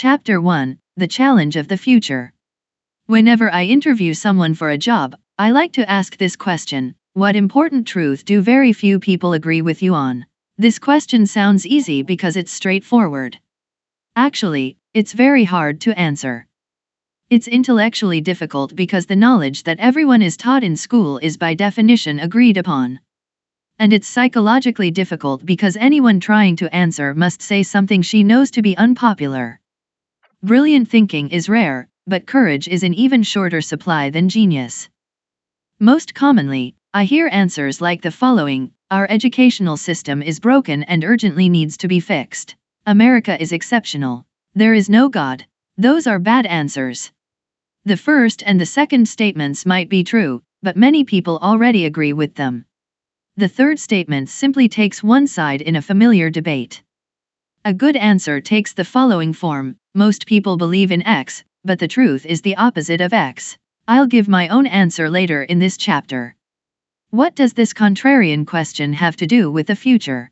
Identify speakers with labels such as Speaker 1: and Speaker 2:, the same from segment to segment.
Speaker 1: Chapter 1: The Challenge of the Future. Whenever I interview someone for a job, I like to ask this question: what important truth do very few people agree with you on? This question sounds easy because it's straightforward. Actually, it's very hard to answer. It's intellectually difficult because the knowledge that everyone is taught in school is by definition agreed upon. And it's psychologically difficult because anyone trying to answer must say something she knows to be unpopular. Brilliant thinking is rare, but courage is in even shorter supply than genius. Most commonly, I hear answers like the following: our educational system is broken and urgently needs to be fixed. America is exceptional. There is no God. Those are bad answers. The first and the second statements might be true, but many people already agree with them. The third statement simply takes one side in a familiar debate. A good answer takes the following form: most people believe in X, but the truth is the opposite of X. I'll give my own answer later in this chapter. What does this contrarian question have to do with the future?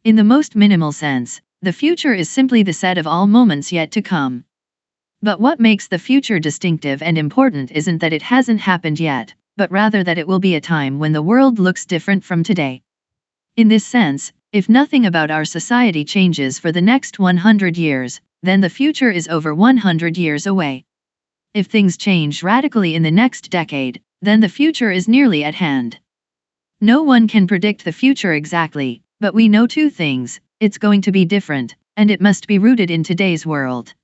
Speaker 1: In the most minimal sense, the future is simply the set of all moments yet to come. But what makes the future distinctive and important isn't that it hasn't happened yet, but rather that it will be a time when the world looks different from today. In this sense, if nothing about our society changes for the next 100 years, then the future is over 100 years away. If things change radically in the next decade, then the future is nearly at hand. No one can predict the future exactly, but we know two things: it's going to be different, and it must be rooted in today's world.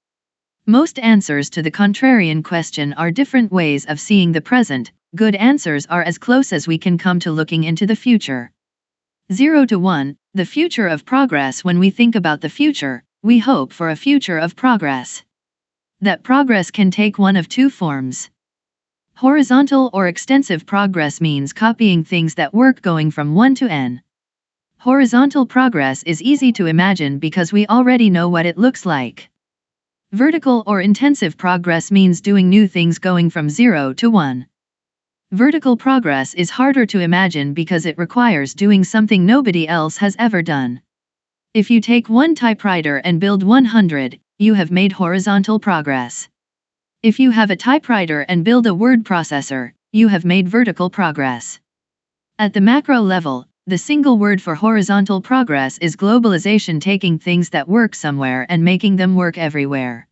Speaker 1: Most answers to the contrarian question are different ways of seeing the present. Good answers are as close as we can come to looking into the future. 0 to 1, the future of progress. When we think about the future, we hope for a future of progress. That progress can take one of two forms. Horizontal or extensive progress means copying things that work, going from 1 to n. Horizontal progress is easy to imagine because we already know what it looks like. Vertical or intensive progress means doing new things, going from 0 to 1. Vertical progress is harder to imagine because it requires doing something nobody else has ever done. If you take one typewriter and build 100, you have made horizontal progress. If you have a typewriter and build a word processor, you have made vertical progress. At the macro level, the single word for horizontal progress is globalization, taking things that work somewhere and making them work everywhere.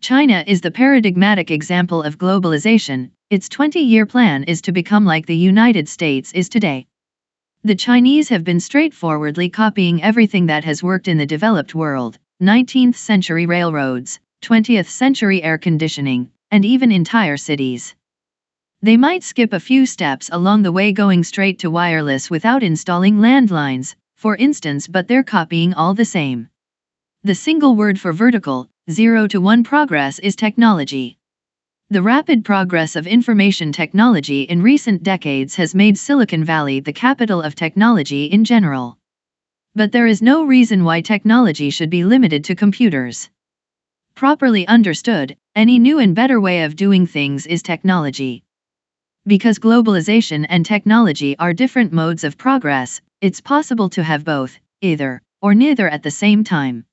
Speaker 1: China is the paradigmatic example of globalization. Its 20-year plan is to become like the United States is today. The Chinese have been straightforwardly copying everything that has worked in the developed world: 19th century railroads, 20th century air conditioning, and even entire cities. They might skip a few steps along the way, going straight to wireless without installing landlines, for instance, but they're copying all the same. The single word for vertical, 0 to 1 progress is technology. The rapid progress of information technology in recent decades has made Silicon Valley the capital of technology in general. But there is no reason why technology should be limited to computers. Properly understood, any new and better way of doing things is technology. Because globalization and technology are different modes of progress, it's possible to have both, either, or neither at the same time.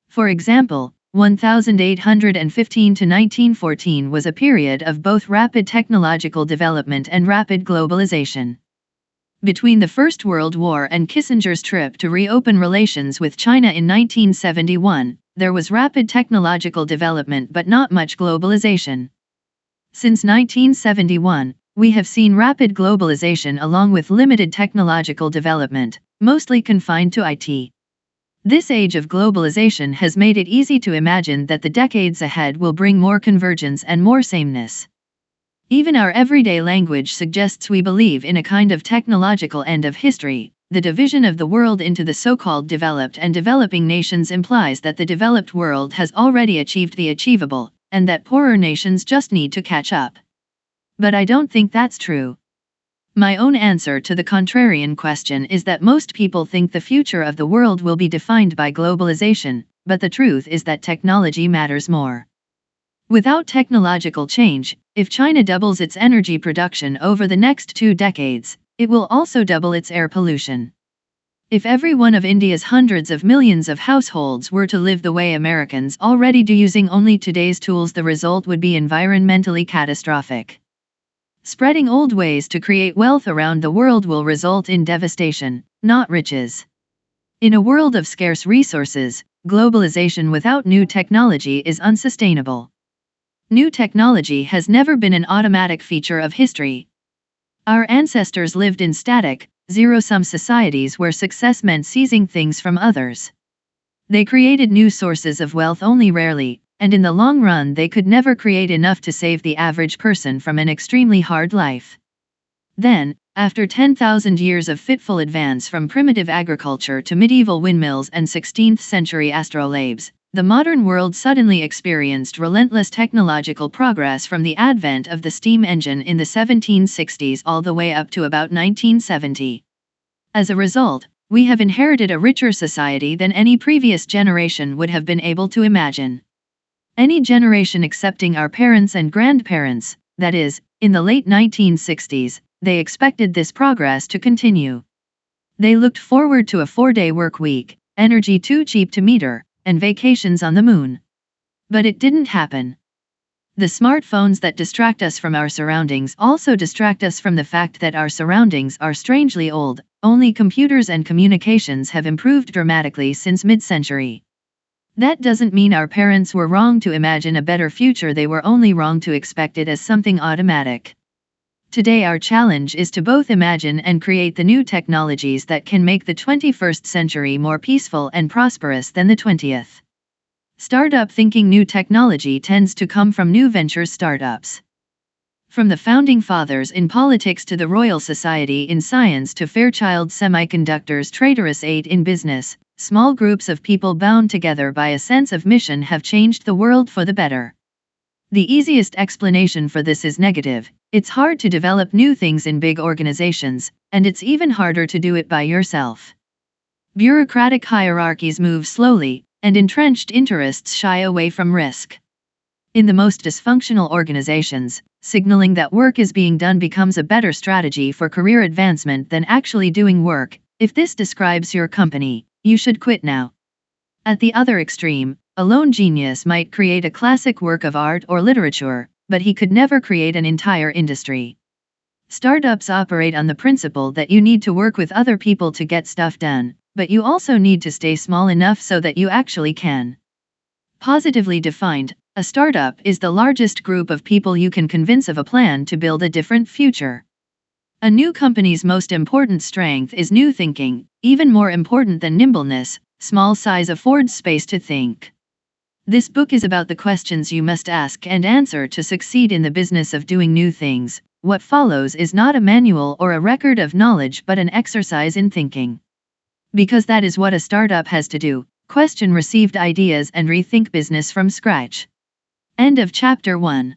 Speaker 1: For example, 1815 to 1914 was a period of both rapid technological development and rapid globalization. Between the First World War and Kissinger's trip to reopen relations with China in 1971, there was rapid technological development but not much globalization. Since 1971, we have seen rapid globalization along with limited technological development, mostly confined to IT. This age of globalization has made it easy to imagine that the decades ahead will bring more convergence and more sameness. Even our everyday language suggests we believe in a kind of technological end of history. The division of the world into the so-called developed and developing nations implies that the developed world has already achieved the achievable, and that poorer nations just need to catch up. But I don't think that's true. My own answer to the contrarian question is that most people think the future of the world will be defined by globalization, but the truth is that technology matters more. Without technological change, if China doubles its energy production over the next 2 decades, it will also double its air pollution. If every one of India's hundreds of millions of households were to live the way Americans already do using only today's tools, the result would be environmentally catastrophic. Spreading old ways to create wealth around the world will result in devastation, not riches. In a world of scarce resources, globalization without new technology is unsustainable. New technology has never been an automatic feature of history. Our ancestors lived in static, zero-sum societies where success meant seizing things from others. They created new sources of wealth only rarely, and in the long run they could never create enough to save the average person from an extremely hard life. Then, after 10,000 years of fitful advance from primitive agriculture to medieval windmills and 16th-century astrolabes, the modern world suddenly experienced relentless technological progress from the advent of the steam engine in the 1760s all the way up to about 1970. As a result, we have inherited a richer society than any previous generation would have been able to imagine. Any generation excepting our parents and grandparents, that is, in the late 1960s, they expected this progress to continue. They looked forward to a 4-day work week, energy too cheap to meter, and vacations on the moon. But it didn't happen. The smartphones that distract us from our surroundings also distract us from the fact that our surroundings are strangely old. Only computers and communications have improved dramatically since mid-century. That doesn't mean our parents were wrong to imagine a better future, they were only wrong to expect it as something automatic. Today our challenge is to both imagine and create the new technologies that can make the 21st century more peaceful and prosperous than the 20th. Startup thinking. New technology tends to come from new ventures startups. From the founding fathers in politics to the Royal Society in science to Fairchild Semiconductor's traitorous aid in business, small groups of people bound together by a sense of mission have changed the world for the better. The easiest explanation for this is negative. It's hard to develop new things in big organizations, and it's even harder to do it by yourself. Bureaucratic hierarchies move slowly, and entrenched interests shy away from risk. In the most dysfunctional organizations, signaling that work is being done becomes a better strategy for career advancement than actually doing work. If this describes your company, you should quit now. At the other extreme, a lone genius might create a classic work of art or literature, but he could never create an entire industry. Startups operate on the principle that you need to work with other people to get stuff done, but you also need to stay small enough so that you actually can. Positively defined, a startup is the largest group of people you can convince of a plan to build a different future. A new company's most important strength is new thinking. Even more important than nimbleness, small size affords space to think. This book is about the questions you must ask and answer to succeed in the business of doing new things. What follows is not a manual or a record of knowledge but an exercise in thinking. Because that is what a startup has to do: question received ideas and rethink business from scratch. End of Chapter 1.